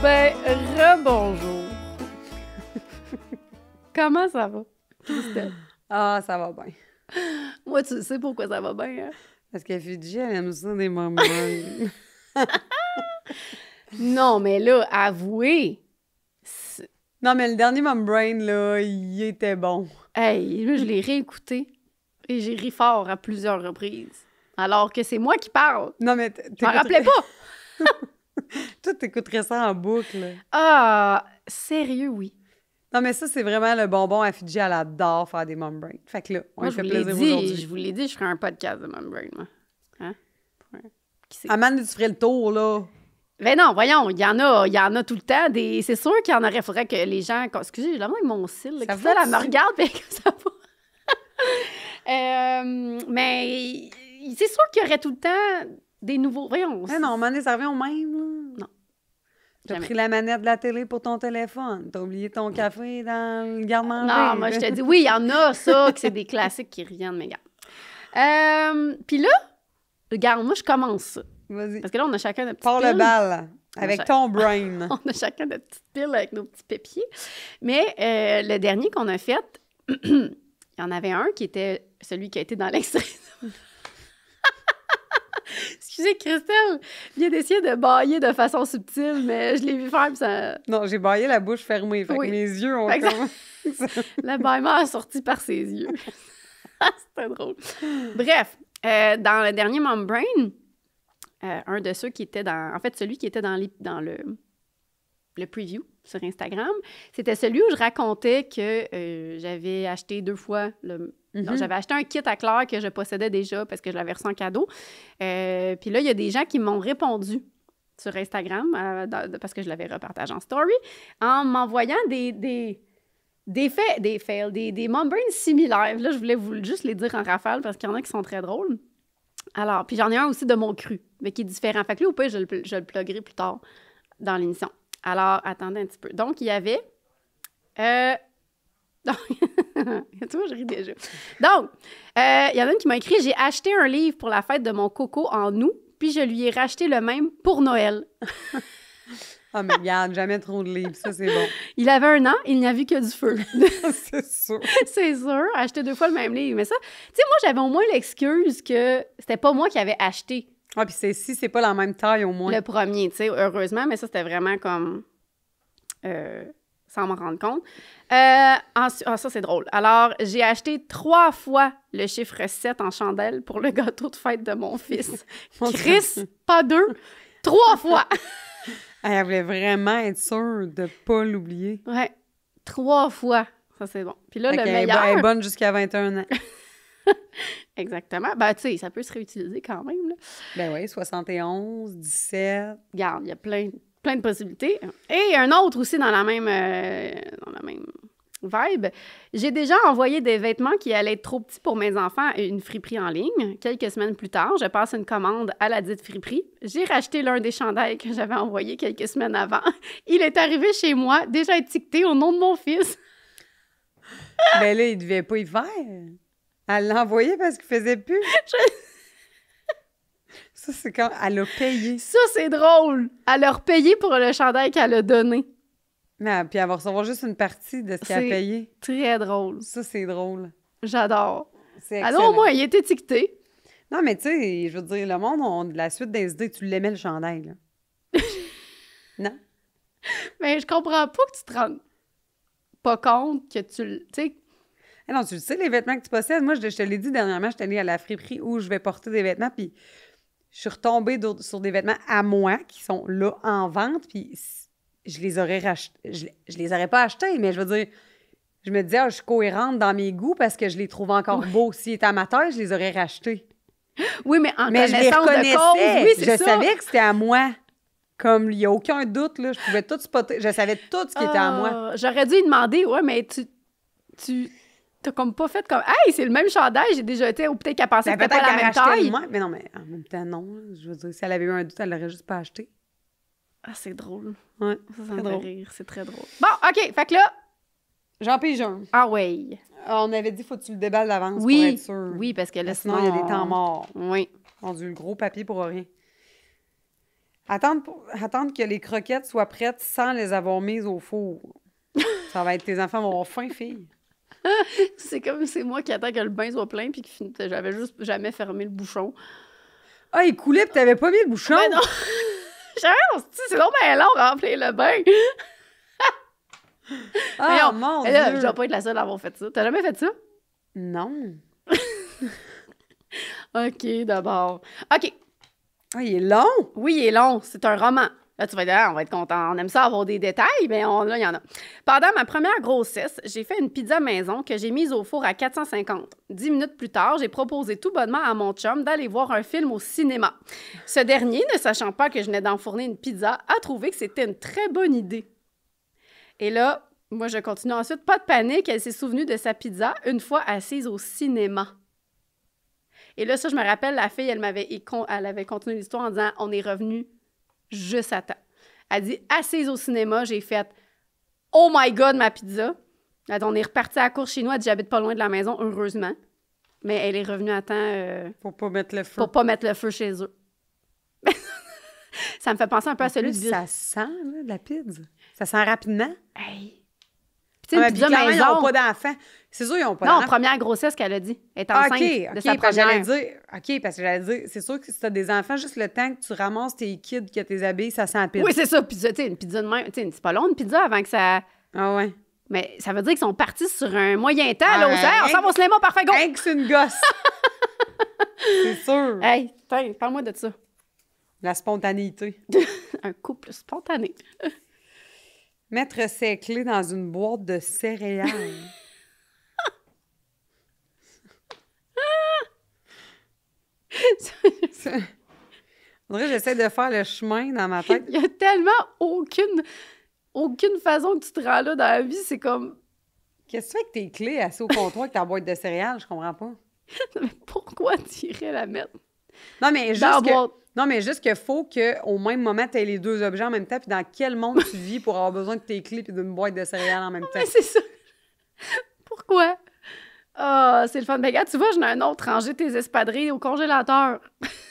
Ben, rebonjour. Comment ça va, Christelle? Ah, ça va bien. Moi, tu sais pourquoi ça va bien, hein? Parce que Fidji, elle aime ça des moments. Non, mais là, avouez. Non, mais le dernier Mom Brain, là, il était bon. Hey, là, je l'ai réécouté et j'ai ri fort à plusieurs reprises. Alors que c'est moi qui parle. Non, mais Je m'en rappelais pas. Toi, t'écouterais ça en boucle. Ah, sérieux, oui. Non, mais ça, c'est vraiment le bonbon à Fidji. Elle adore faire des Mom Brain. Fait que là, on Moi, lui je fait vous l'ai plaisir dit, aujourd'hui. je vous l'ai dit, je ferais un podcast de Mom Brain, moi. Hein? Qui sait? Amanda, tu ferais le tour, là. Ben non, voyons, il y en a tout le temps. C'est sûr qu'il y en aurait, faudrait que les gens... Excusez, j'ai vraiment avec mon cil. Ça Christelle, va, elle me tu- regarde, puis ça va. Mais c'est sûr qu'il y aurait tout le temps des nouveaux... Voyons. Mais non, Mané, ça revient au même, là. Non. T'as Jamais. pris la manette de la télé pour ton téléphone. T'as oublié ton café dans le garde-manger. Non, moi, je te dis, oui, il y en a, ça, que c'est des classiques qui reviennent, mais regarde. Puis là, regarde, moi, je commence ça. Vas-y. Parce que là, on a chacun notre petite Pars pile. le bal avec Ouais. ton brain. On a chacun notre petite pile avec nos petits pépiers. Mais le dernier qu'on a fait, il y en avait un qui était celui qui a été dans l'extrait. Excusez, Christelle vient d'essayer de bâiller de façon subtile, mais je l'ai vu faire, puis ça... Non, j'ai baillé la bouche fermée. Fait Oui. que mes yeux ont Fait que comme... le bâillement a sorti par ses yeux. C'était drôle. Bref, dans le dernier Mom Brain, un de ceux qui était dans... En fait, celui qui était dans le preview sur Instagram, c'était celui où je racontais que j'avais acheté 2 fois Non, j'avais acheté un kit à Claire que je possédais déjà parce que je l'avais reçu en cadeau. Puis là, il y a des gens qui m'ont répondu sur Instagram parce que je l'avais repartagé en story en m'envoyant des fails, des Mom Brains similaires. Là, je voulais juste les dire en rafale parce qu'il y en a qui sont très drôles. Alors, puis j'en ai un aussi de mon cru, mais qui est différent. Fait que là, au pire, je le pluggerai plus tard dans l'émission. Alors, attendez un petit peu. Donc, il y avait... Tu vois, je ris déjà. Donc, il y en a une qui m'a écrit « J'ai acheté un livre pour la fête de mon coco en août, puis je lui ai racheté le même pour Noël. » Ah, mais regarde, jamais trop de livres. Ça, c'est bon. Il avait 1 an, il n'y a vu que du feu. C'est sûr. C'est sûr, acheter 2 fois le même livre. Mais ça, tu sais, moi, j'avais au moins l'excuse que c'était pas moi qui avais acheté Ah, puis si c'est pas la même taille, au moins. le premier, tu sais, heureusement, mais ça, c'était vraiment comme... sans m'en rendre compte. Ça, c'est drôle. Alors, j'ai acheté 3 fois le chiffre 7 en chandelle pour le gâteau de fête de mon fils. Chris, pas 2, 3 fois! Elle voulait vraiment être sûre de pas l'oublier. Ouais, 3 fois. Ça, c'est bon. Puis là, Fait le qu'elle meilleur... Elle est bonne jusqu'à 21 ans. Exactement. Ben, tu sais, ça peut se réutiliser quand même, là. Ben oui, 71, 17. Regarde, il y a plein de possibilités. Et un autre aussi dans la même vibe. J'ai déjà envoyé des vêtements qui allaient être trop petits pour mes enfants à une friperie en ligne. Quelques semaines plus tard, je passe une commande à la dite friperie. J'ai racheté l'un des chandails que j'avais envoyé quelques semaines avant. Il est arrivé chez moi, déjà étiqueté au nom de mon fils. Ben là, il devait pas y faire. Elle l'a envoyé parce qu'il faisait plus. Ça, c'est quand elle a payé. Ça, c'est drôle. Elle a repayé pour le chandail qu'elle a donné. Non, puis elle va recevoir juste une partie de ce qu'elle a C'est payé. très drôle. Ça, c'est drôle. J'adore. C'est Alors, excellent. au moins, il est étiqueté. Non, mais tu sais, je veux dire, le monde a de la suite des idées. Tu l'aimais, le chandail, là. Non? Mais je comprends pas que tu te rendes pas compte que tu sais... Ah non, tu le sais, les vêtements que tu possèdes. Moi, je te l'ai dit dernièrement, je suis allée à la friperie où je vais porter des vêtements, puis je suis retombée sur des vêtements à moi qui sont là en vente, puis je les aurais rachetés. Je les aurais pas achetés, mais je veux dire, je me disais, je suis cohérente dans mes goûts parce que je les trouve encore beaux. S'ils étaient amateurs, je les aurais rachetés. Oui, mais en Mais je les connaissance de cause, reconnaissais. oui, c'est Je ça. savais que c'était à moi. Comme il n'y a aucun doute, là, je pouvais tout spotter. Je savais tout ce qui était à moi. J'aurais dû lui demander, ouais, mais tu t'as comme pas fait comme, hey, c'est le même chandail, j'ai déjà été, ou peut-être qu'elle pensait que Ben, c'était pas la même rachetait taille. le moins. Mais non, mais en même temps, non. Je veux dire, si elle avait eu un doute, elle l'aurait juste pas acheté. Ah, c'est drôle. Ouais, Ça me très fait drôle. rire, c'est très drôle. Bon, OK, fait que là, Jean pige un. ah ouais. On avait dit, faut que tu le déballes d'avance pour Oui, être sûr. oui, parce que là, Sinon, il y a des temps morts. Oui. On a du gros papier pour rien. Attendre que les croquettes soient prêtes sans les avoir mises au four. Ça va être tes enfants vont avoir faim, fille. C'est comme c'est moi qui attends que le bain soit plein puis que j'avais juste jamais fermé le bouchon. Ah, il coulait pis t'avais pas mis le bouchon? Mais non! C'est donc bien long remplir le bain. Ah, mon Dieu! Là, je dois pas être la seule à avoir fait ça. T'as jamais fait ça? Non. OK, d'abord. OK. Ah, il est long! Oui, il est long. C'est un roman. Là, tu vas dire, ah, on va être content. On aime ça avoir des détails, mais là, il y en a. Pendant ma première grossesse, j'ai fait une pizza maison que j'ai mise au four à 450. 10 minutes plus tard, j'ai proposé tout bonnement à mon chum d'aller voir un film au cinéma. Ce dernier, ne sachant pas que je venais d'enfourner une pizza, a trouvé que c'était une très bonne idée. Et là, moi, je continue ensuite. Pas de panique, elle s'est souvenue de sa pizza une fois assise au cinéma. Et là, ça, je me rappelle, la fille, elle avait continué l'histoire en disant « On est revenu juste à temps. » Elle dit « Assise au cinéma, j'ai fait « Oh my God, ma pizza! » Elle dit, on est reparti à la course chez nous. Elle dit « J'habite pas loin de la maison, heureusement. » Mais elle est revenue à temps Pour pas mettre le feu. pour pas mettre le feu chez eux. Ça me fait penser un peu à celui de... Ça sent, là, de la pizza. Ça sent rapidement. Hey! Puis tu sais, une pizza clairement, maison... ils n'ont pas d'enfants. C'est sûr, ils n'ont pas Non, d'enfants. première grossesse qu'elle a dit. Elle est enceinte de sa parce que j'allais première. dire, OK, parce que j'allais dire, c'est sûr que si tu as des enfants, juste le temps que tu ramasses tes kids, que tes habits, ça sent la pizza. Oui, c'est ça. Pizza, tu sais, une pizza de même. Tu sais, c'est pas long, une pizza, avant que ça... Ah ouais. Mais ça veut dire qu'ils sont partis sur un moyen temps, là, on s'en va au cinéma, parfait, go! Hey, que c'est une gosse! C'est sûr. Hey, parle-moi de ça. La spontanéité. Un couple spontané. Mettre ses clés dans une boîte de céréales. On dirait que j'essaie de faire le chemin dans ma tête. Il y a tellement aucune façon que tu te rends là dans la vie, c'est comme... Qu'est-ce que tu fais avec tes clés assis au comptoir avec ta boîte de céréales? Je comprends pas. Mais pourquoi tu irais la mettre Non, mais dans la juste boîte? Non, mais juste qu'il faut qu'au même moment, tu aies les deux objets en même temps. Puis dans quel monde tu vis pour avoir besoin de tes clés et d'une boîte de céréales en même temps? Mais c'est ça. Pourquoi? Ah, c'est le fun. Ben, regarde, tu vois, j'en ai un autre. Ranger tes espadrilles au congélateur.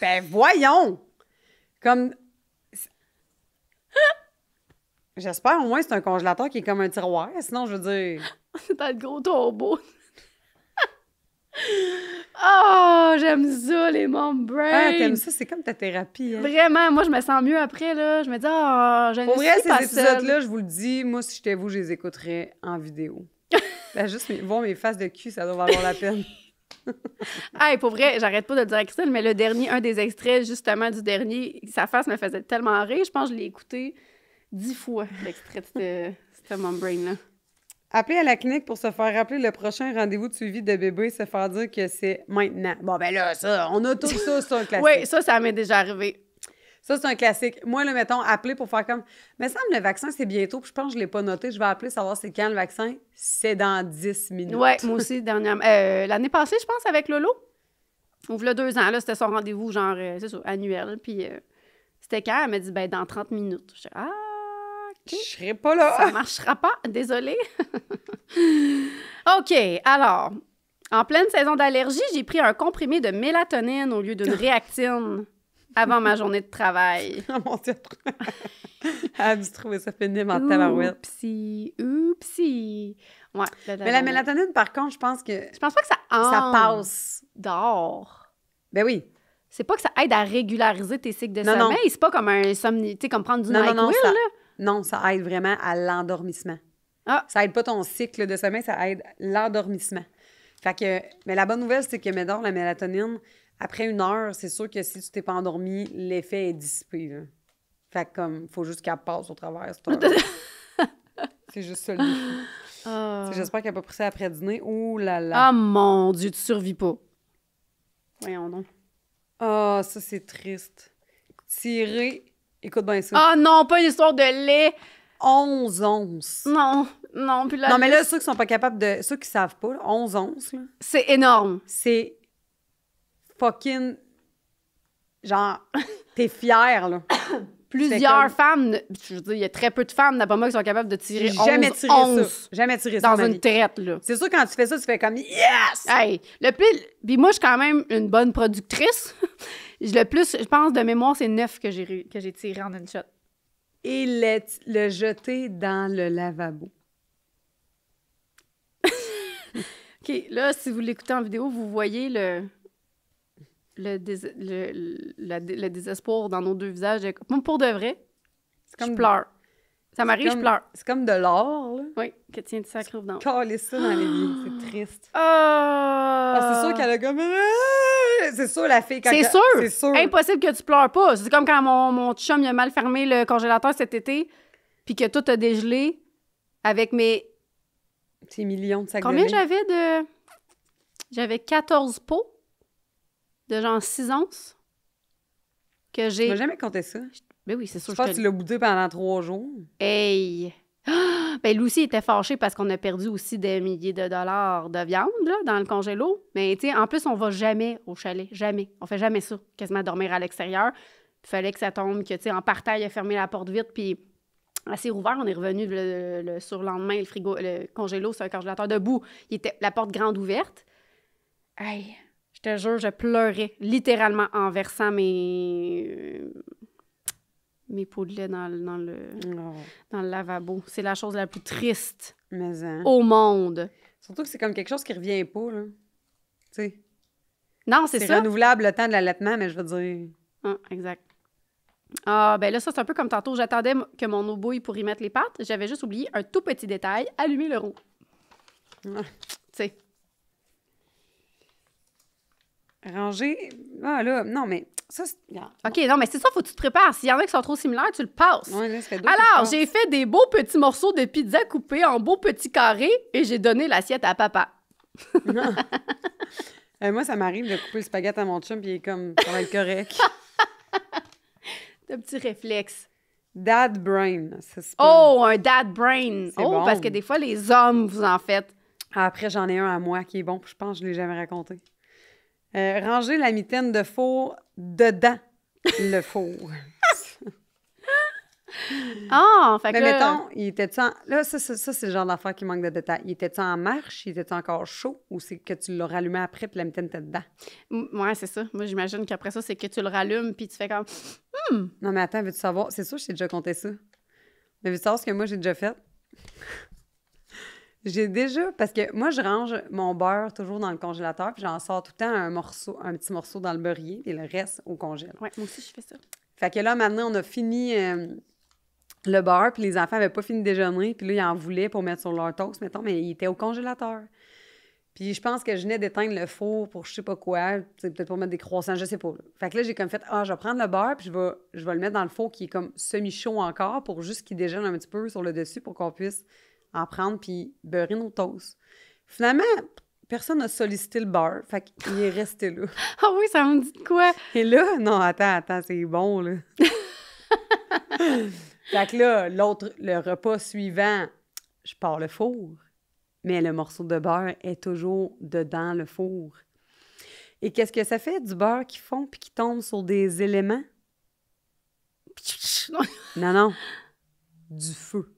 Ben voyons! Comme... J'espère au moins que c'est un congélateur qui est comme un tiroir. Sinon, je veux dire... C'est dans le gros tombeau. Oh, j'aime ça, les mom brains. Ah, t'aimes ça? C'est comme ta thérapie, hein? Vraiment, moi, je me sens mieux après, là. Je me dis, je ne Pour vrai, suis pas ces seule. épisodes-là, je vous le dis, moi, si j'étais vous, je les écouterais en vidéo. Ben, juste voir mes faces de cul, ça doit valoir la peine. Hey, pour vrai, j'arrête pas de le dire à Christelle, mais un des extraits, justement, du dernier, sa face me faisait tellement rire. Je pense que je l'ai écouté 10 fois, l'extrait de ce mom brain-là. Appeler à la clinique pour se faire rappeler le prochain rendez-vous de suivi de bébé, se faire dire que c'est maintenant. Bon, ben là, ça, on a tout ça, c'est un classique. Oui, ça m'est déjà arrivé. Ça, c'est un classique. Moi, là, mettons, appeler pour faire comme... Mais ça me semble le vaccin, c'est bientôt, puis je pense que je l'ai pas noté. Je vais appeler, savoir c'est quand le vaccin. C'est dans 10 minutes. Oui, moi aussi, dernièrement. L'année passée, je pense, avec Lolo. On voulait 2 ans, là, c'était son rendez-vous, genre, c'est ça, annuel. Puis c'était quand? Elle m'a dit, ben, dans 30 minutes. Je dis, OK. Je serai pas là. Ça marchera pas, désolée. OK, alors, en pleine saison d'allergie, j'ai pris un comprimé de mélatonine au lieu d'une réactine avant ma journée de travail. Oh mon Dieu. Elle a dû trouver ça pénible en tabarouette. Oupsie. Ouais. Mais la mélatonine, par contre, je pense que... Je pense pas que ça passe. Dehors. Ben oui. C'est pas que ça aide à régulariser tes cycles de Non, sommeil. non. C'est pas comme un somni... Tu sais, comme prendre du NyQuil, ça... là. Non, ça aide vraiment à l'endormissement. Ah. Ça aide pas ton cycle de sommeil, ça aide l'endormissement. Fait que... Mais la bonne nouvelle, c'est que la mélatonine, après 1 heure, c'est sûr que si tu t'es pas endormi, l'effet est dissipé, là. Fait que comme, faut juste qu'elle passe au travers cette heure. C'est juste ça le défi. J'espère qu'elle n'a pas pris ça après dîner. Ouh là là. Ah mon Dieu, tu survis pas. Voyons donc. Ah, ça c'est triste. Tirer, écoute bien ça. Ah non, pas une histoire de lait. 11 onces. Non, puis là... Non, mais là, ceux qui sont pas capables de... Ceux qui savent pas, là, 11 onces, là, c'est énorme. c'est fucking... Genre, t'es fière, là. Plusieurs femmes, je veux dire, il y a très peu de femmes, d'après moi, qui sont capables de tirer 11 Jamais tiré ça. Jamais tiré ça dans ma une vie. traite, là. C'est sûr, quand tu fais ça, tu fais comme « Yes! » Hey, puis moi, je suis quand même une bonne productrice. Le plus, je pense, de mémoire, c'est 9 que j'ai tiré en une shot. Et le jeter dans le lavabo. OK, là, si vous l'écoutez en vidéo, vous voyez le désespoir dans nos deux visages. Moi, pour de vrai, je pleure. Ça m'arrive, je pleure. C'est comme de l'or, là. Oui, que tiens de sacré dans. Caler ça dans les vies, c'est triste. Ah, c'est sûr qu'elle a comme... C'est sûr, la fille... C'est sûr! Impossible que tu pleures pas. C'est comme quand mon chum il a mal fermé le congélateur cet été, puis que tout a dégelé avec mes... Ces millions de sacs Combien de lait. j'avais de... J'avais 14 pots de genre 6 onces que j'ai... Tu m'as jamais compté ça. Ben oui, c'est sûr. Je pense que tu l'as boudé pendant 3 jours. Hey! Ah! Ben Lucie était fâchée parce qu'on a perdu aussi des milliers de dollars de viande là, dans le congélo. Mais tu sais, en plus, on va jamais au chalet. Jamais. On fait jamais ça. Quasiment dormir à l'extérieur. Il fallait que ça tombe, que tu sais, en partant, il a fermé la porte vite, puis assez rouvert. On est revenu le surlendemain. Le congélo, c'est un congélateur debout. La porte grande ouverte. Hey! Je te jure, je pleurais littéralement en versant mes pots de lait dans le lavabo. C'est la chose la plus triste au monde. Surtout que c'est comme quelque chose qui revient pas, là. Tu sais. Non, c'est ça. C'est renouvelable le temps de l'allaitement, mais je veux dire... Ah, exact. Ah, ben là, ça, c'est un peu comme tantôt. J'attendais que mon eau bouille pour y mettre les pâtes. J'avais juste oublié un tout petit détail, allumer le roux. Ah. Tu sais. Ranger... Ah, là, non, mais... Ça, OK, non, mais c'est ça, faut que tu te prépares. S'il y en a qui sont trop similaires, tu le passes. Ouais, là, ça fait 2 Alors, j'ai fait des beaux petits morceaux de pizza coupés en beaux petits carrés et j'ai donné l'assiette à papa. Moi, ça m'arrive de couper le spaghetti à mon chum puis il est comme, ça va être correct. Un petit réflexe. Dad brain. Ça, Oh, un dad brain. C'est Oh, bon. parce que des fois, les hommes, vous en faites. Après, j'en ai un à moi qui est bon, puis je pense que je l'ai jamais raconté. Ranger la mitaine de four dedans le four. Ah, fait Mais que là... mettons, il était-tu en... Là, ça, c'est le genre d'affaire qui manque de détails. Il était-tu en marche? Il était-tu encore chaud? Ou c'est que tu l'as rallumé après puis la mitaine était dedans? Ouais, c'est ça. Moi, j'imagine qu'après ça, c'est que tu le rallumes puis tu fais comme... Non, mais attends, veux-tu savoir? C'est sûr que je t'ai déjà compté ça. Mais veux-tu savoir ce que moi, j'ai déjà fait? J'ai déjà... Parce que moi, je range mon beurre toujours dans le congélateur puis j'en sors tout le temps un petit morceau dans le beurrier et le reste au congèle. Ouais, moi aussi, je fais ça. Fait que là, maintenant, on a fini le beurre, puis les enfants n'avaient pas fini de déjeuner, puis là, ils en voulaient pour mettre sur leur toast, mettons, mais il était au congélateur. Puis je pense que je venais d'éteindre le four pour je sais pas quoi, peut-être pour mettre des croissants, je sais pas. Là. Fait que là, j'ai comme fait, je vais prendre le beurre, puis je vais le mettre dans le four qui est comme semi-chaud encore, pour juste qu'il déjeune un petit peu sur le dessus pour qu'on puisse en prendre, puis beurrer nos toasts. Finalement, personne n'a sollicité le beurre, fait qu'il est resté là. Ah oui, ça me dit de quoi? Et là, non, attends, c'est bon, là. Fait que là, le repas suivant, je pars le four, mais le morceau de beurre est toujours dedans le four. Et qu'est-ce que ça fait, du beurre qui fond puis qui tombe sur des éléments? Non, du feu.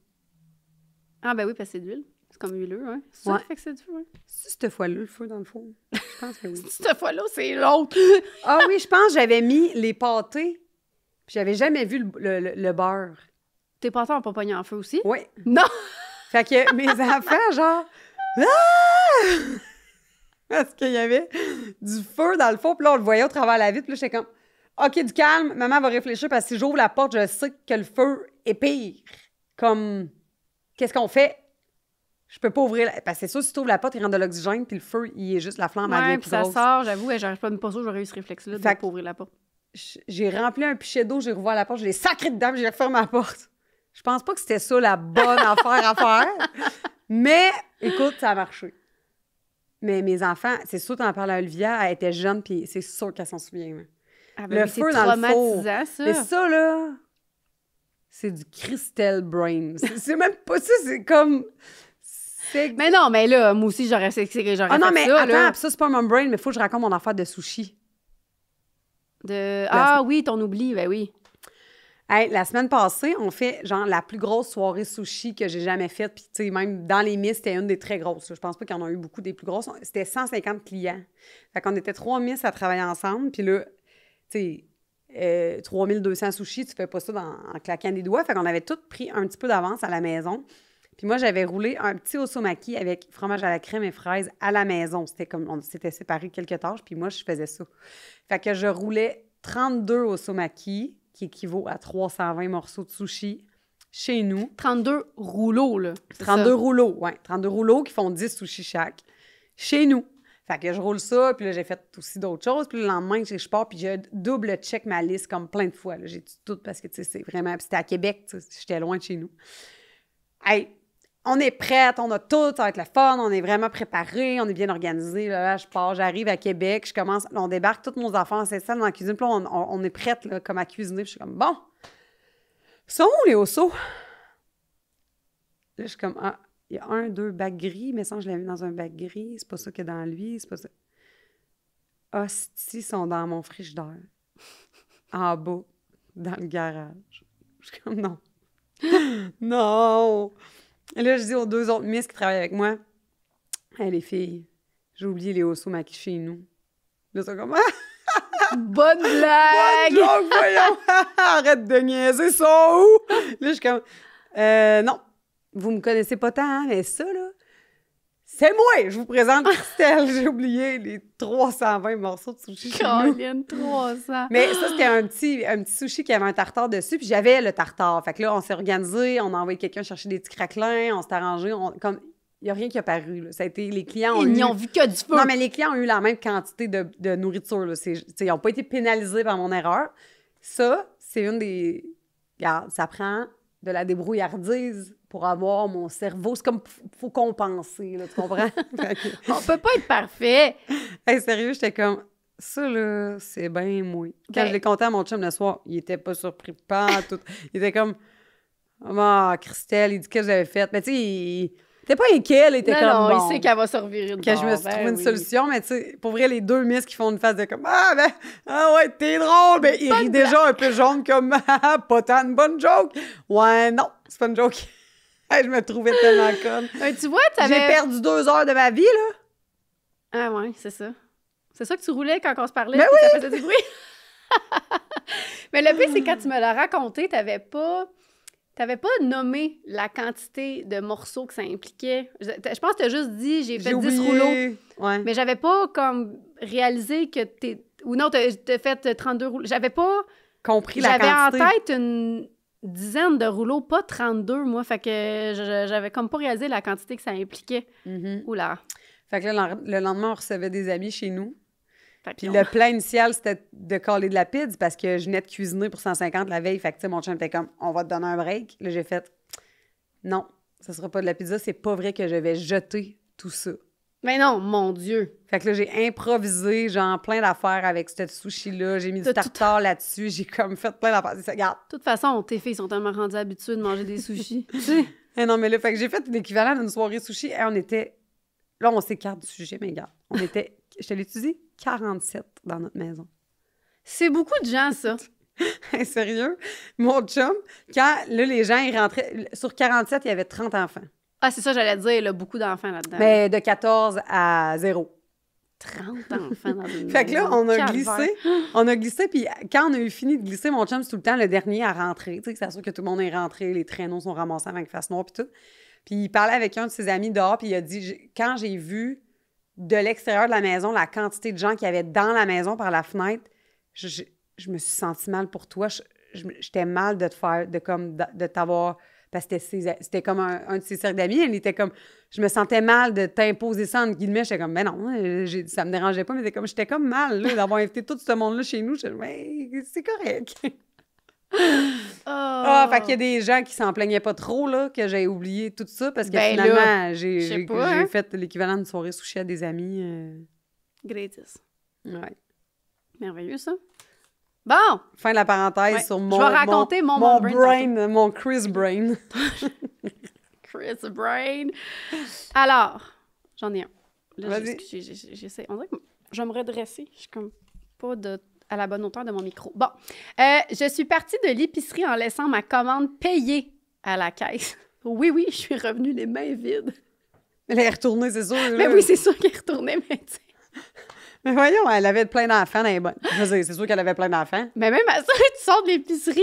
Ah ben oui, parce que c'est de l'huile. C'est comme huileux, hein? C'est ça Ouais. qui fait que c'est du feu, hein? C'est cette fois-là, le feu dans le four? Je pense que oui. Cette fois-là, c'est l'autre. Ah oui, je pense que j'avais mis les pâtés, puis j'avais jamais vu le beurre. Tes pâtés n'ont pas pogné en feu aussi? Oui. Non! Fait que mes enfants, genre... Ah! Parce qu'il y avait du feu dans le four, puis là, on le voyait au travers de la vitre, puis là, j'étais comme... OK, du calme, maman va réfléchir, parce que si j'ouvre la porte, je sais que le feu est pire. Comme... Qu'est-ce qu'on fait? Je peux pas ouvrir... Parce que c'est sûr, si tu ouvres la porte, il rentre de l'oxygène, puis le feu, il est juste la flamme à Ouais, bien puis plus ça grosse. sort, j'avoue, j'arrive pas à j'aurais eu ce réflexe-là de Fait pas ouvrir la porte. J'ai rempli un pichet d'eau, j'ai rouvert la porte, je l'ai sacré dedans, puis j'ai refermé la porte. Je pense pas que c'était ça la bonne affaire à faire. Mais, écoute, ça a marché. Mais mes enfants, c'est sûr que t'en parles à Olivia, elle était jeune, puis c'est sûr qu'elle s'en souvient. Hein. Ah ben Le oui, feu c'est dans le four. traumatisant, ça. Mais ça, là, c'est du crystal brain. C'est même pas ça, c'est comme... Mais non, mais là, moi aussi, j'aurais fait ça. Ah non, mais ça, attends, là. pis ça, c'est pas mon brain, mais il faut que je raconte mon affaire de sushi. Ah oui, ton oubli, ben oui. Hey, la semaine passée, on fait genre la plus grosse soirée sushi que j'ai jamais faite. Puis, tu sais, même dans les Miss, c'était une des très grosses. Je pense pas qu'il y en a eu beaucoup des plus grosses. C'était 150 clients. Fait qu'on était 3 Miss à travailler ensemble. Puis là, tu sais, 3200 sushis, tu fais pas ça en claquant des doigts. Fait qu'on avait tous pris un petit peu d'avance à la maison. Puis moi, j'avais roulé un petit osomaki avec fromage à la crème et fraises à la maison. C'était comme, on s'était séparés quelques tâches, puis moi, je faisais ça. Fait que je roulais 32 osomaki, qui équivaut à 320 morceaux de sushi, chez nous. 32 rouleaux, là. 32 rouleaux, oui. 32 rouleaux qui font 10 sushis chaque, chez nous. Fait que je roule ça, puis là, j'ai fait aussi d'autres choses. Puis le lendemain, je pars, puis je double-check ma liste comme plein de fois. Là. J'ai dit tout parce que, tu sais, c'est vraiment... Puis c'était à Québec, tu sais, j'étais loin de chez nous. Hey, on est prête, on a tout, ça va être le fun, on est vraiment préparés, on est bien organisés. Là, je pars, j'arrive à Québec, je commence... Là, on débarque tous nos enfants en s'installe dans la cuisine, puis là, on est prête, là, comme à cuisiner. Puis je suis comme, bon, sont où les ossos? Là, je suis comme, ah... Il y a 1, 2 bacs gris, mais ça, je l'ai mis dans un bac gris. C'est pas ça qu'il y a dans lui, c'est pas ça. Hostie, sont dans mon frigidaire. En bas, dans le garage. Je suis comme, non. Non! Et là, je dis aux 2 autres miss qui travaillent avec moi, « Hey, les filles, j'ai oublié les osomaki chez nous. » Là, c'est comme, ah! Bonne blague! Bonne joke, voyons! Arrête de niaiser, ça où? Là, je suis comme, non. Vous me connaissez pas tant, hein, mais ça, là, c'est moi! Je vous présente Christelle. J'ai oublié les 320 morceaux de sushi chez nous. Colline, 300. Mais ça, c'était un petit sushi qui avait un tartare dessus, puis j'avais le tartare. Fait que là, on s'est organisé, on a envoyé quelqu'un chercher des petits craquelins, on s'est arrangé. Comme, il n'y a rien qui a paru, là. Ça a été, les clients ont Ils n'ont vu que du feu. Non, mais les clients ont eu la même quantité de nourriture, là. Ils n'ont pas été pénalisés par mon erreur. Ça, c'est une des... Regarde, ça prend de la débrouillardise pour avoir mon cerveau. C'est comme, faut compenser, là, tu comprends? On peut pas être parfait. Hey, sérieux, j'étais comme, ça, là, c'est bien moi. Quand Ben... je l'ai conté à mon chum le soir, il était pas surpris, pas tout. Il était comme, ah, Christelle, il dit que j'avais fait. Mais tu sais, il était pas inquiet, là, il était non, comme, non, bon. il sait qu'elle va se revirer de Que je me suis trouvé une solution, mais tu sais, pour vrai, les 2 miss qui font une face de comme, ah ouais, t'es drôle, mais il rit déjà un peu jaune comme, pas tant une bonne joke. Ouais, non, c'est pas une joke. Hey, je me trouvais tellement conne. Tu vois, t'avais... J'ai perdu 2 heures de ma vie, là. Ah ouais, c'est ça. C'est ça que tu roulais quand on se parlait, Ben puis ça faisait du bruit. Mais le pire, c'est quand tu me l'as raconté, t'avais pas nommé la quantité de morceaux que ça impliquait. Je pense que t'as juste dit, j'ai fait 10 rouleaux. Ouais. Mais j'avais pas comme réalisé que ou non, t'as fait 32 rouleaux. J'avais pas... compris la quantité. J'avais en tête une dizaine de rouleaux, pas 32, moi. Fait que j'avais comme pas réalisé la quantité que ça impliquait. Oula. Fait que là, le lendemain, on recevait des amis chez nous. Puis on... le plan initial, c'était de caler de la pizza parce que je venais de cuisiner pour 150 la veille. Fait que, tu sais, mon chum était comme, on va te donner un break. Là, j'ai fait, non, ça sera pas de la pizza. C'est pas vrai que je vais jeter tout ça. Mais non, mon Dieu! Fait que là, j'ai improvisé, genre, plein d'affaires avec ce sushi-là. J'ai mis du tartare là-dessus. J'ai comme fait plein d'affaires. Regarde. De toute façon, tes filles sont tellement rendues habituées de manger des sushis. Tu sais? Non, mais là, fait que j'ai fait l'équivalent d'une soirée sushi. Et on était... Là, on s'écarte du sujet, mais regarde. On était... Je te l'ai dit, 47 dans notre maison. C'est beaucoup de gens, ça. Sérieux? Mon chum, quand, là, les gens, ils rentraient... Sur 47, il y avait 30 enfants. Ah, c'est ça, j'allais dire, il y a beaucoup d'enfants là-dedans. Mais de 14 à 0. 30 enfants dans une Fait que là, maison. on a glissé, puis quand on a eu fini de glisser, mon chum, c'est tout le temps le dernier à rentrer. Tu sais, c'est sûr que tout le monde est rentré, les traîneaux sont ramassés avec face noire, puis tout. Puis il parlait avec un de ses amis dehors, puis il a dit, quand j'ai vu de l'extérieur de la maison la quantité de gens qu'il y avait dans la maison par la fenêtre, je me suis sentie mal pour toi. J'étais mal de te faire, de t'avoir... Parce que c'était comme un de ses cercles d'amis. Elle était comme... Je me sentais mal de t'imposer ça, entre guillemets. J'étais comme, ben non, ça me dérangeait pas. Mais j'étais comme mal là, d'avoir invité tout ce monde-là chez nous. J'étais mais c'est correct. Fait qu'il y a des gens qui s'en plaignaient pas trop, là, que j'ai oublié tout ça. Parce que finalement, j'ai fait l'équivalent d'une soirée sushi à des amis. Gratis. Ouais. Merveilleux, ça. Bon! Fin de la parenthèse sur mon... Je vais raconter mon brain, mon Chris Brain. Chris Brain. Alors, j'en ai un. Là, vas-y. J'essaie. On dirait que je vais me redresser. Je suis comme pas à la bonne hauteur de mon micro. Bon. Je suis partie de l'épicerie en laissant ma commande payée à la caisse. Oui, je suis revenue les mains vides. Elle est retournée, c'est sûr. Mais oui, c'est sûr qu'elle est retournée, mais tu sais... Mais voyons, elle avait plein d'enfants dans les bonnes. Je veux dire, c'est sûr qu'elle avait plein d'enfants. Mais même à ça, tu sors de l'épicerie.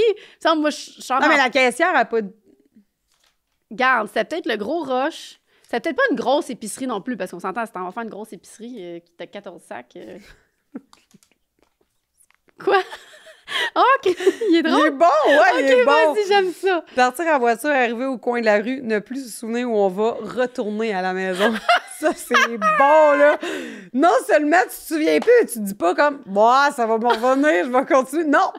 Moi, je sors Non, mais la caissière a pas... Garde, c'était peut-être le gros rush. C'était peut-être pas une grosse épicerie non plus, parce qu'on s'entend, si t'en vas faire une grosse épicerie qui t'a 14 sacs. Quoi? Oh, il est drôle! Il est bon, ouais, il est bon! Vas-y, j'aime ça! Partir en voiture, arriver au coin de la rue, ne plus se souvenir où on va, retourner à la maison. Ça, c'est bon, là! Non seulement tu te souviens plus, tu te dis pas comme « Moi, ça va me revenir, je vais continuer. » Non!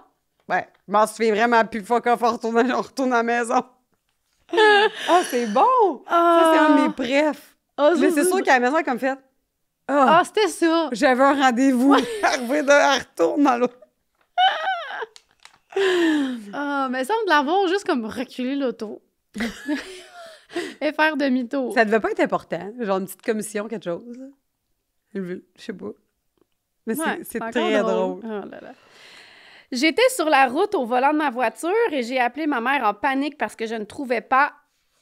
Ouais, je m'en souviens vraiment plus. Fuck off, on retourne à la maison. Ah, c'est bon! Ça, c'est un de mes préfs. Mais c'est sûr qu'à la maison, elle a comme fait « Ah, c'était ça! J'avais un rendez-vous. Elle retourne dans l'autre. » Ah, mais ça me l'avoir juste comme reculer l'auto. Et faire demi-tour. Ça devait pas être important. Genre une petite commission, quelque chose. Je sais pas. Mais Ouais, c'est encore très drôle. Oh là là. J'étais sur la route au volant de ma voiture et j'ai appelé ma mère en panique parce que je ne trouvais pas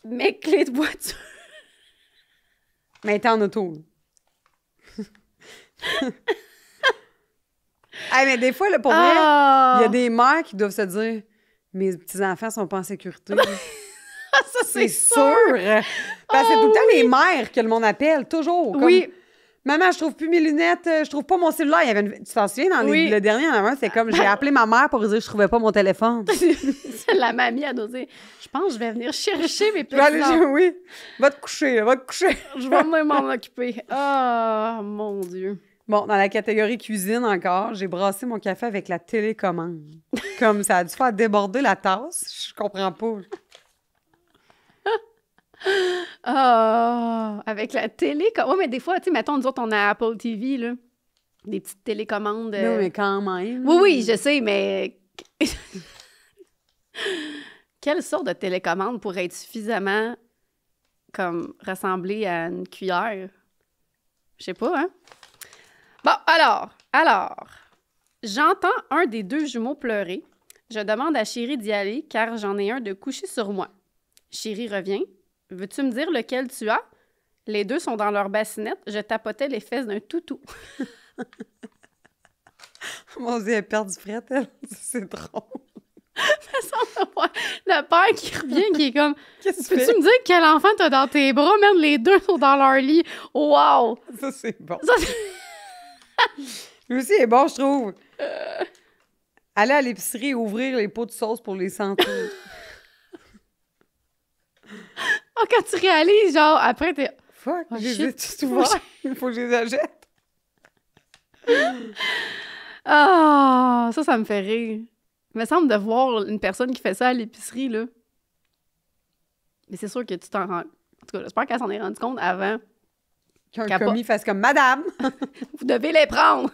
mes clés de voiture. Mais elle était en auto. Hey, mais des fois, là, pour vrai, il y a des mères qui doivent se dire « Mes petits-enfants sont pas en sécurité. » Ça, C'est sûr! Parce que c'est tout le temps les mères que le monde appelle, toujours. Comme, Oui. Maman, je trouve plus mes lunettes, je trouve pas mon cellulaire. Il y avait tu t'en souviens, dans le dernier, en avant, c'est comme j'ai appelé ma mère pour dire que je trouvais pas mon téléphone. La mamie a dosé. Je pense que je vais venir chercher mes petits-enfants. Oui. Va te coucher, là, va te coucher. Je vais venir m'en occuper. Oh, mon Dieu. Bon, dans la catégorie cuisine encore, j'ai brassé mon café avec la télécommande. Comme ça a dû faire déborder la tasse. Je comprends pas. Avec la télé. Oui, mais des fois, tu sais, mettons, nous autres, on a Apple TV, là. Des petites télécommandes. Non, mais quand même. Oui, je sais, mais. Quelle sorte de télécommande pourrait être suffisamment comme ressembler à une cuillère? Je sais pas, hein? Bon, alors, j'entends un des deux jumeaux pleurer. Je demande à Chérie d'y aller car j'en ai un de couché sur moi. Chérie revient. Veux-tu me dire lequel tu as? Les deux sont dans leur bassinette. Je tapotais les fesses d'un toutou. Mon Dieu, elle perd du fret, elle. C'est drôle. Le père qui revient, qui est comme... Qu'est-ce que tu fais? Peux-tu me dire quel enfant t'as dans tes bras? Même les deux sont dans leur lit. Wow! Ça, c'est bon. Ça, Lui aussi est bon, je trouve. Aller à l'épicerie et ouvrir les pots de sauce pour les sentir. Oh, quand tu réalises, genre, après, t'es... Fuck, Oh, je les ai shit. tous ouverts. Il faut que je les achète. Ah, ça me fait rire. Il me semble de voir une personne qui fait ça à l'épicerie, là. Mais c'est sûr que tu t'en rends... En tout cas, j'espère qu'elle s'en est rendue compte avant. Qu'un commis fasse comme « Madame! » Vous devez les prendre!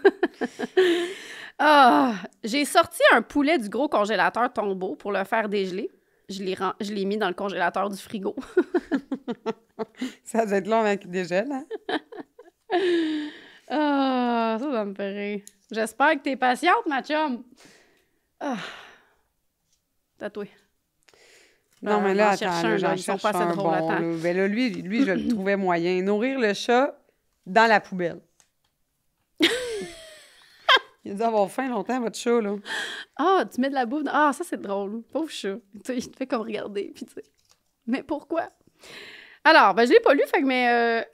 J'ai sorti un poulet du gros congélateur Tombeau pour le faire dégeler. Je l'ai mis dans le congélateur du frigo. Ça doit être long avec des gels, hein? Ça me fait rire. J'espère que t'es patiente, ma chum. Tatoué. Non, mais là, attends, là, ils j'en sont cherche pas assez un drôles, bon. attends. Là. Ben là, lui, je le trouvais moyen. Nourrir le chat dans la poubelle. Il a dû avoir faim longtemps, votre chat, là. Tu mets de la bouffe dans... ça, c'est drôle. Pauvre chat. Tu sais, il te fait comme regarder, puis tu sais... Mais pourquoi? Alors, je l'ai pas lu,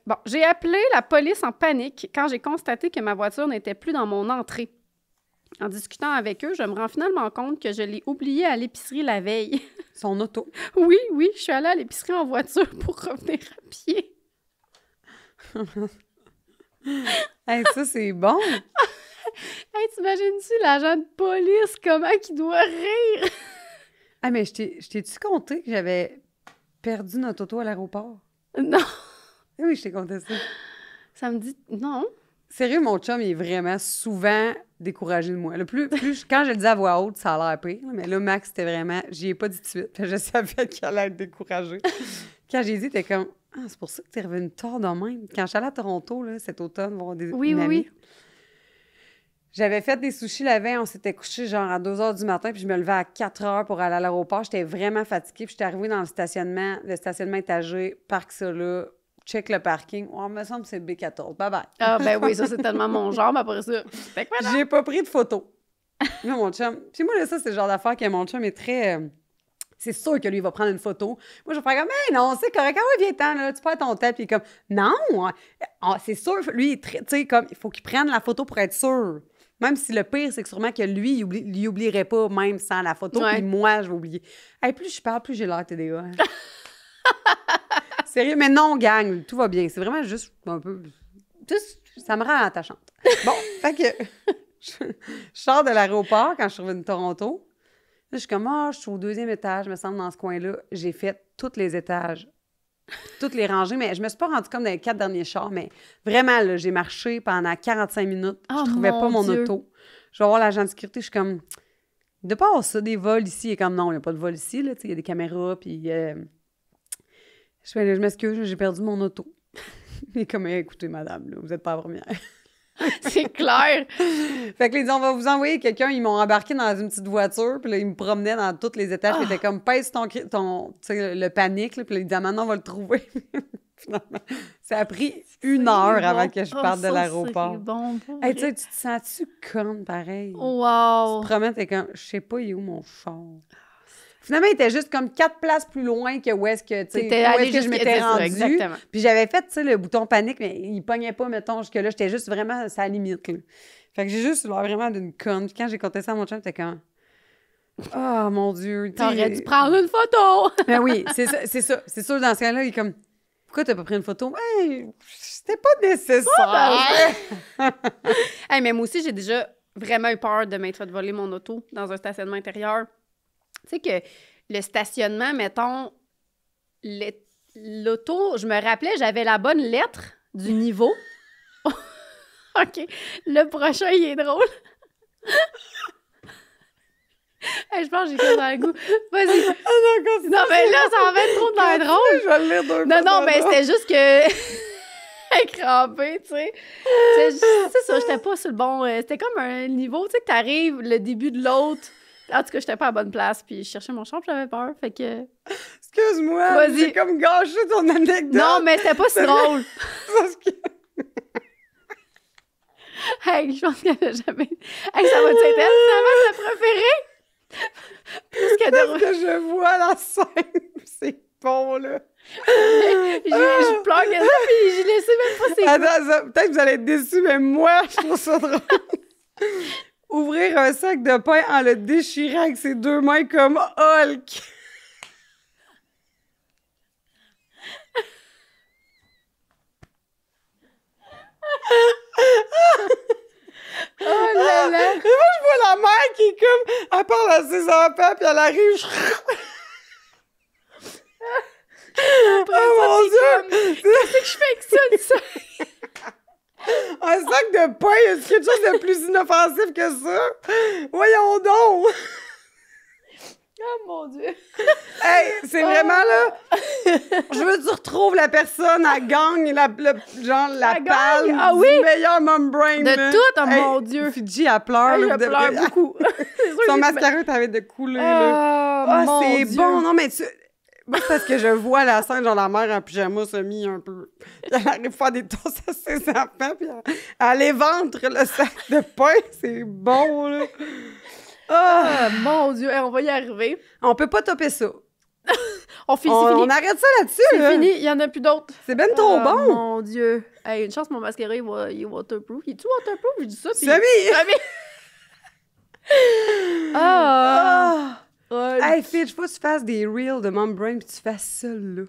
bon, j'ai appelé la police en panique quand j'ai constaté que ma voiture n'était plus dans mon entrée. En discutant avec eux, je me rends finalement compte que je l'ai oubliée à l'épicerie la veille. Son auto. Oui, je suis allée à l'épicerie en voiture pour revenir à pied. Hey, ça, c'est bon! Hey, t'imagines-tu l'agent de police, comment qu'il doit rire? Ah, mais je t'ai-tu conté que j'avais perdu notre auto à l'aéroport? Non. Oui, je t'ai conté ça. Ça me dit... Non. Sérieux, mon chum, il est vraiment souvent découragé de moi. Quand je le dis à voix haute, ça a l'air pire. Mais là, Max, c'était vraiment... J'y ai pas dit tout de suite. Je savais qu'il allait être découragé. Quand j'ai dit, t'es comme... Ah, c'est pour ça que t'es revenu tard de même. Quand je suis allée à Toronto, là, cet automne, voir une amie, j'avais fait des sushis la veille. On s'était couché genre à 2 h du matin, puis je me levais à 4 h pour aller à l'aéroport. J'étais vraiment fatiguée, puis j'étais arrivée dans le stationnement étagé, parc ça là, check le parking. Oh, il me semble que c'est B14. Bye-bye. Ah, ben oui, ça, c'est tellement mon genre, mais après ça... Fait que voilà. J'ai pas pris de photo. Là, mon chum... Puis moi, là, ça, c'est le genre d'affaire que mon chum est très... c'est sûr que lui, il va prendre une photo. Moi, je vais faire comme, mais non, c'est correct. Ah ouais, viens-t'en, là, tu perds ton temps. Puis il est comme, non, c'est sûr. Lui, il est très, tu sais, comme, il faut qu'il prenne la photo pour être sûr. Même si le pire, c'est que sûrement que lui, il oublierait pas même sans la photo. Ouais. Puis moi, je vais oublier. Hey, plus je parle, plus j'ai l'air TDA. Sérieux, mais non, gang, tout va bien. C'est vraiment juste un peu... Ça me rend attachante. Bon, fait que je sors de l'aéroport quand je suis revenue de Toronto. Là, je suis comme, je suis au 2e étage, me semble, dans ce coin-là. J'ai fait tous les étages, toutes les rangées, mais je me suis pas rendue comme dans les 4 derniers chars, mais vraiment, là, j'ai marché pendant 45 minutes. Je trouvais pas mon auto. Je vais voir l'agent de sécurité, je suis comme, de pas avoir ça, des vols ici. Il est comme, non, il n'y a pas de vol ici, là, il y a des caméras, puis je m'excuse, j'ai perdu mon auto. Il est comme, écoutez, madame, là, vous n'êtes pas la première. C'est clair. Fait que là, ils disent, on va vous envoyer quelqu'un. Ils m'ont embarqué dans une petite voiture. Puis là, ils me promenaient dans tous les étages. Puis ils étaient comme, pèse ton tu sais, le panique. Là, puis là, ils disaient, maintenant, on va le trouver. Finalement, ça a pris 1 heure avant que je parte de l'aéroport. C'est bon. Hey, tu sais, tu te sens-tu conne pareil? Wow. Tu te promets, t'es comme, je sais pas, il est où mon char? Finalement, il était juste comme 4 places plus loin que où est-ce que, tu sais, où est-ce que je m'étais rendue. Exactement. Puis j'avais fait, tu sais, le bouton panique, mais il pognait pas, mettons, jusque-là. J'étais juste vraiment à sa limite, là. Fait que j'ai juste l'air vraiment d'une conne. Puis quand j'ai compté ça à mon chum, j'étais comme... Oh, mon Dieu. T'aurais dû prendre une photo! Ben oui, c'est ça. C'est sûr, dans ce cas-là, il est comme... Pourquoi t'as pas pris une photo? Hey, c'était pas nécessaire! Hey, mais moi aussi, j'ai déjà vraiment eu peur de m'être fait voler mon auto dans un stationnement intérieur. Tu sais que le stationnement, mettons, l'auto, je me rappelais, j'avais la bonne lettre du niveau. OK. Le prochain, il est drôle. Hey, je pense que j'ai comme dans le goût. Vas-y. Non, mais là, ça va être trop de l'air drôle. Je vais le lire d'un Non, mais c'était juste que... crampé, tu sais. C'est ça, j'étais pas sur le bon... c'était comme un niveau, tu sais, que t'arrives le début de l'autre. En tout cas, j'étais pas à la bonne place, puis je cherchais mon champ, j'avais peur, fait que... Excuse-moi, Vas-y. j'ai comme gâché ton anecdote. Non, mais c'était pas si drôle. Parce que... Hey, je pense qu'elle a jamais... Hey, ça va-tu être elle, finalement, ta préférée? Plus que Parce que je vois la scène, c'est bon, là. Je pleure que ça, puis j'ai laissé même pas ses Attends, peut-être que vous allez être déçus, mais moi, je trouve ça drôle. Ouvrir un sac de pain en le déchirant avec ses 2 mains comme Hulk. Oh là là! Et moi, je vois la mère qui est comme... Elle parle à ses enfants, puis elle arrive... Oh mon Dieu! Qu'est-ce que je fais avec ça? Un sac de pain, est-ce quelque chose de plus inoffensif que ça? Voyons donc! Oh mon Dieu! Hey, c'est vraiment là... Je veux que tu retrouves la personne, elle gagne la palme du meilleur mom brain. De tout, oh mon Dieu! Fidji, elle pleure. Hey, je pleure beaucoup. Son mascara t'avait de couler. Oh, c'est Dieu. bon. Non, mais tu... Moi, c'est parce que je vois la scène, genre la mère en pyjama semi un peu. Puis elle arrive à faire des toasts à ses enfants, puis elle éventre le sac de pain. C'est bon, là. Ah, mon Dieu! Hey, on va y arriver. On peut pas topper ça. On finit. On arrête ça là-dessus, C'est là. fini, il y en a plus d'autres. C'est ben trop bon. Mon Dieu. Hey, une chance, mon mascara, il est waterproof. Il est-tu waterproof? Je dis ça, puis... Semi! Ah! Hey, Fitch, faut que tu fasses des reels de Mom Brain puis tu fasses ça, là.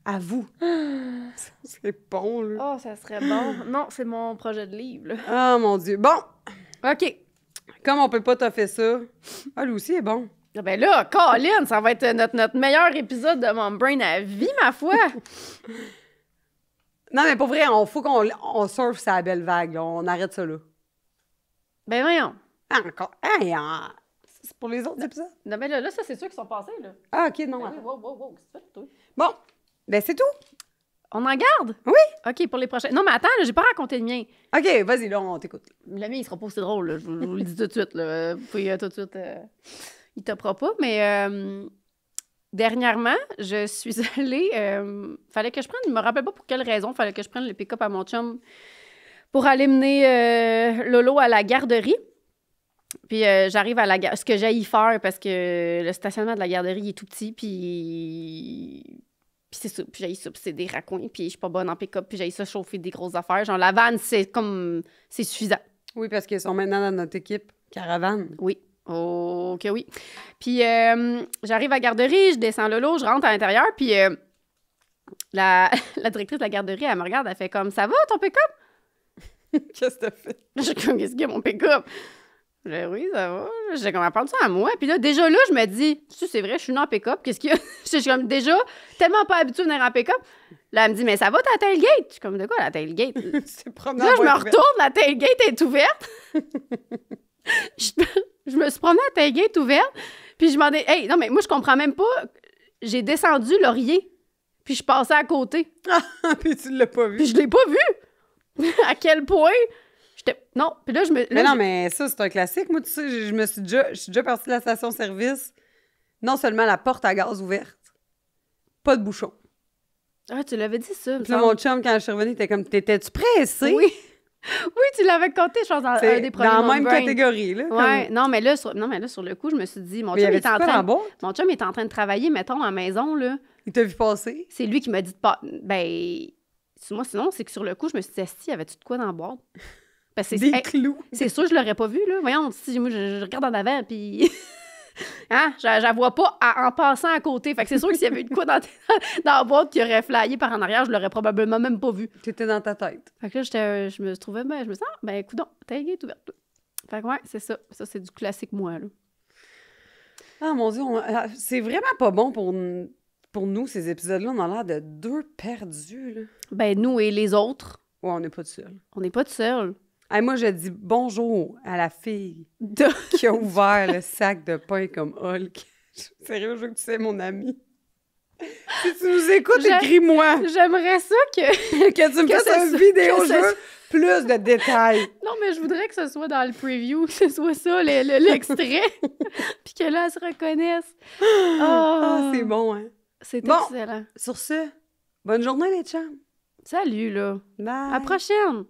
À vous. C'est bon, là. Oh, ça serait bon. Non, c'est mon projet de livre, là. Oh, mon Dieu. Bon, OK. comme on peut pas t'offrir ça, lui aussi est bon. Ah ben là, Colin, ça va être notre meilleur épisode de Mom Brain à vie, ma foi. Non, mais pour vrai, faut qu'on surfe sa belle vague, là. On arrête ça, là. Ben voyons. Encore. Hey, c'est pour les autres épisodes? Non, mais là, ça, c'est sûr qu'ils sont passés, là. Ah, OK, non. Ben attends. oui, wow, qu'est-ce que tu fais, toi? Bon, ben c'est tout. On en garde? Oui. OK, pour les prochains. Non, mais attends, là, j'ai pas raconté le mien. OK, vas-y, là, on t'écoute. Le mien, il sera pas aussi drôle, là. Je vous le dis tout de suite, là. Vous pouvez tout de suite... il topera pas, mais... dernièrement, je suis allée... fallait que je prenne... Je me rappelle pas pour quelle raison. Fallait que je prenne le pick-up à mon chum pour aller mener Lolo à la garderie. Puis j'arrive à la garderie. Ce que j'ai y faire, parce que le stationnement de la garderie il est tout petit, puis c'est ça. Puis j'ai ça, puis c'est des raccoins, puis je suis pas bonne en pick-up, puis j'ai ça chauffer des grosses affaires. Genre, la vanne, c'est suffisant. Oui, parce qu'ils sont maintenant dans notre équipe caravane. Oui. Oh, que oui. Puis j'arrive à la garderie, je descends Lolo, je rentre à l'intérieur, puis la directrice de la garderie, elle me regarde, elle fait comme « Ça va, ton pick-up? » Qu'est-ce que t'as fait? Je suis comme « Qu'est-ce qu'il y a, mon pick-up? » Je dis « Oui, ça va. » J'ai comme « Elle parle ça à moi. » Puis là, déjà là, je me dis « C'est vrai, je suis venue en pick-up. Qu'est-ce qu'il y a? » Je suis comme déjà tellement pas habituée de venir en pick-up. Là, elle me dit « Mais ça va, ta tailgate? » Je suis comme « De quoi, la tailgate? » Là, je me retourne, la tailgate est ouverte. Je me suis promenée à la tailgate ouverte, puis je demandais « Hey, non, mais moi, je comprends même pas. J'ai descendu Laurier, puis je passais à côté. » Puis tu l'as pas vu. Puis je l'ai pas vu. À quel point... Non, puis là, je me... Mais non, mais ça, c'est un classique. Moi, tu sais, je suis déjà partie de la station-service. Non seulement la porte à gaz ouverte, pas de bouchon. Ah, tu l'avais dit, ça. Puis là, mon chum, quand je suis revenue, il était comme, t'étais-tu pressée? Oui. Oui, tu l'avais compté, je pense, dans un des premiers dans la même brain. catégorie, là. Ouais, comme... non, mais là, sur le coup, je me suis dit, mon chum est en train de travailler, mettons, à la maison, là. Il t'a vu passer? C'est lui qui m'a dit de pas... Ben, moi, sinon, c'est que sur le coup, je me suis dit, si, y avait-tu de quoi dans la boîte? Parce que des clous. C'est sûr, je l'aurais pas vu, là. Voyons, si moi, je regarde en avant, puis... Hein? Je la vois pas en passant à côté. Fait que c'est sûr que s'il y avait eu de quoi dans la boîte qui aurait flyé par en arrière, je l'aurais probablement même pas vu. T'étais dans ta tête. Fait que là, je me trouvais... je me sens, coudonc, tailgate ouverte. Fait que ouais, c'est ça. Ça, c'est du classique moi, là. Ah, mon Dieu, c'est vraiment pas bon pour nous, ces épisodes-là. On a l'air de deux perdus, là. Ben, nous et les autres. Ouais, on n'est pas tout seul. On n'est pas tout seul. Hey, moi, je dis bonjour à la fille qui a ouvert le sac de pain comme Hulk. Sérieux, je veux que tu sais, mon ami. Si tu nous écoutes, écris-moi. J'aimerais ça que tu me fasses une vidéo, je veux plus de détails. Non, mais je voudrais que ce soit dans le preview, que ce soit ça, l'extrait, puis que là, elle se reconnaisse. Ah, c'est bon, hein? C'est excellent. Sur ce, bonne journée, les chums. Salut, là. Bye. À la prochaine.